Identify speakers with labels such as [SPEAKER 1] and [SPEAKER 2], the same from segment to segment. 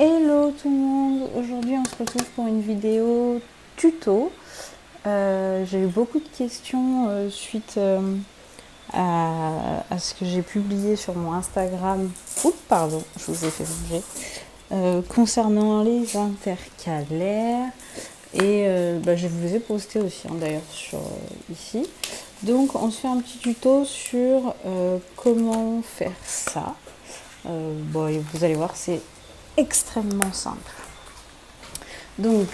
[SPEAKER 1] Hello tout le monde, aujourd'hui on se retrouve pour une vidéo tuto. J'ai eu beaucoup de questions suite à ce que j'ai publié sur mon Instagram. Oups, pardon, je vous ai fait bouger. Concernant les intercalaires. Et je vous ai posté aussi d'ailleurs sur ici. Donc on se fait un petit tuto sur comment faire ça. Vous allez voir, c'est extrêmement simple. Donc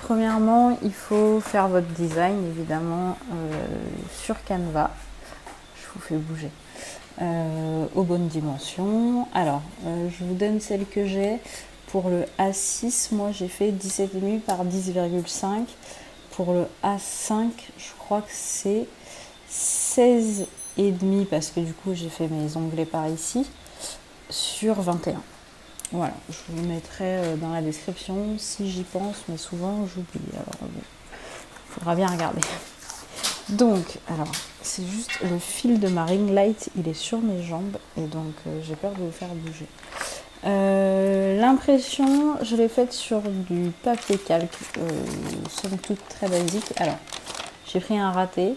[SPEAKER 1] premièrement, il faut faire votre design évidemment sur Canva. Je vous fais bouger. Aux bonnes dimensions. Alors, je vous donne celle que j'ai. Pour le A6, moi j'ai fait 17,5 par 10,5. Pour le A5, je crois que c'est 16,5 parce que du coup j'ai fait mes onglets par ici sur 21. Voilà, je vous le mettrai dans la description si j'y pense, mais souvent j'oublie. Alors bon, il faudra bien regarder. Donc, alors, c'est juste le fil de ma ring light, il est sur mes jambes et donc j'ai peur de vous faire bouger. L'impression, je l'ai faite sur du papier calque, somme toute très basique. Alors, j'ai pris un raté,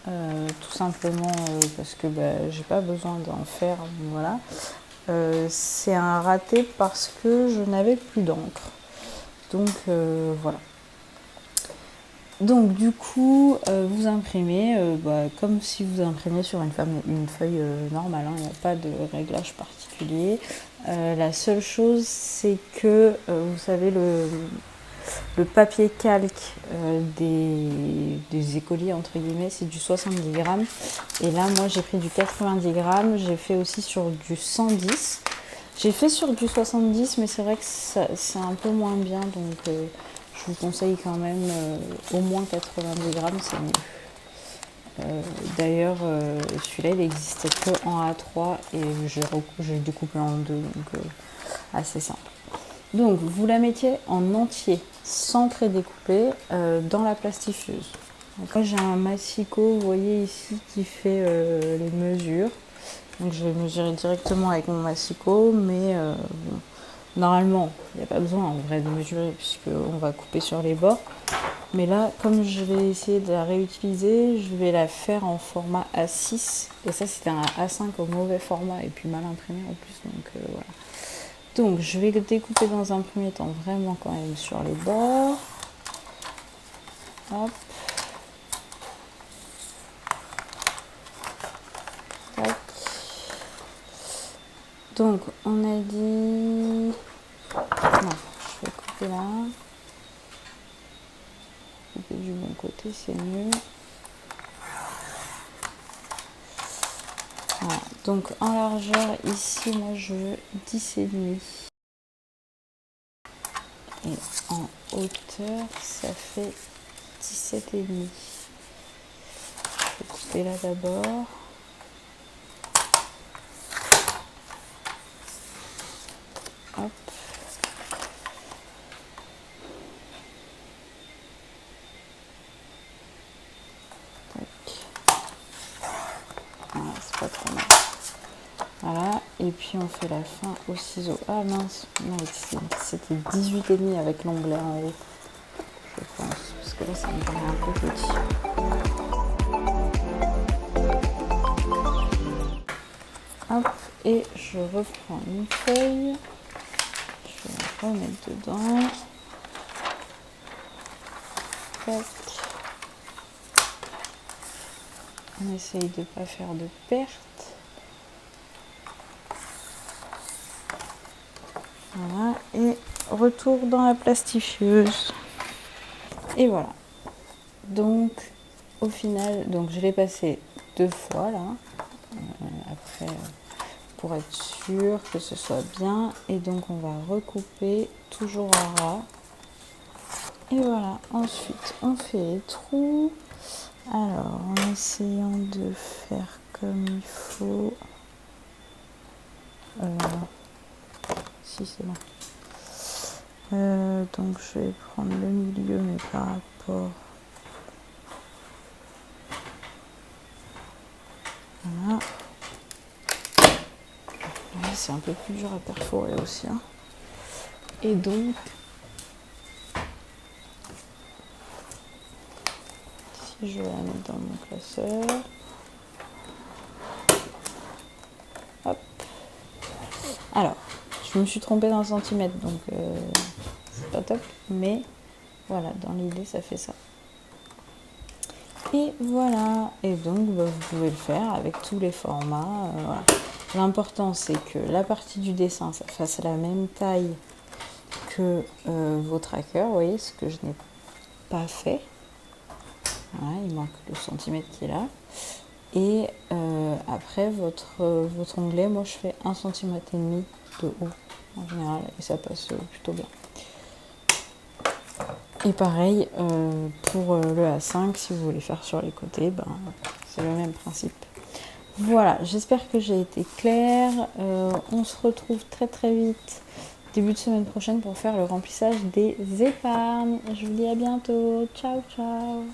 [SPEAKER 1] tout simplement parce que j'ai pas besoin d'en faire, voilà. C'est un raté parce que je n'avais plus d'encre. Donc voilà. Donc du coup, vous imprimez comme si vous imprimez sur une feuille normale, hein, il n'y a pas de réglage particulier. La seule chose, c'est que vous savez, le papier calque des écoliers, entre guillemets, c'est du 70 grammes. Et là, moi, j'ai pris du 90 grammes. J'ai fait aussi sur du 110. J'ai fait sur du 70, mais c'est vrai que c'est un peu moins bien. Donc, je vous conseille quand même au moins 90 grammes, c'est mieux. D'ailleurs, celui-là, il n'existait que en A3 et j'ai découpé en deux, donc assez simple. Donc, vous la mettiez en entier, sans trait découpé, dans la plastifieuse. Donc, moi, j'ai un massicot, vous voyez ici, qui fait les mesures. Donc, je vais mesurer directement avec mon massicot, mais bon, normalement, il n'y a pas besoin en vrai de mesurer, puisqu'on va couper sur les bords. Mais là, comme je vais essayer de la réutiliser, je vais la faire en format A6. Et ça, c'était un A5 au mauvais format et puis mal imprimé en plus. Donc, voilà. Donc, je vais découper dans un premier temps vraiment quand même sur les bords. Hop. Tac. Donc, on a dit... Non, je vais couper là. Couper du bon côté, c'est mieux. Voilà. Donc, en largeur, ici, moi, je veux 10,5. Et en hauteur, ça fait 17,5. Je vais couper là d'abord. Hop. Voilà, c'est pas trop mal. Voilà, et puis on fait la fin au ciseau. Ah mince, non, c'était 18,5 avec l'onglet en haut, je pense, parce que là ça me paraît un peu petit. Hop, et je reprends une feuille, je vais la remettre dedans. Tac. On essaye de ne pas faire de perte. Voilà, et retour dans la plastifieuse. Et voilà. Donc, au final, donc je l'ai passé 2 fois là. Après, pour être sûr que ce soit bien. Et donc, on va recouper toujours à ras. Et voilà. Ensuite, on fait les trous. Alors, en essayant de faire comme il faut. Si, c'est bon. Donc, je vais prendre le milieu, mais par rapport... Voilà. C'est un peu plus dur à perforer aussi. Hein. Et donc, si je vais la mettre dans mon classeur, hop. Alors, je me suis trompée d'un centimètre, donc c'est pas top, mais voilà, dans l'idée, ça fait ça. Et voilà, et donc vous pouvez le faire avec tous les formats. Voilà. L'important, c'est que la partie du dessin, ça fasse la même taille que vos trackers, vous voyez, ce que je n'ai pas fait. Voilà, il manque le centimètre qui est là. Et après, votre onglet, moi je fais 1,5 cm de haut en général, et ça passe plutôt bien. Et pareil, pour le A5, si vous voulez faire sur les côtés, ben, c'est le même principe. Voilà, j'espère que j'ai été claire. On se retrouve très très vite, début de semaine prochaine, pour faire le remplissage des épargnes. Je vous dis à bientôt. Ciao, ciao.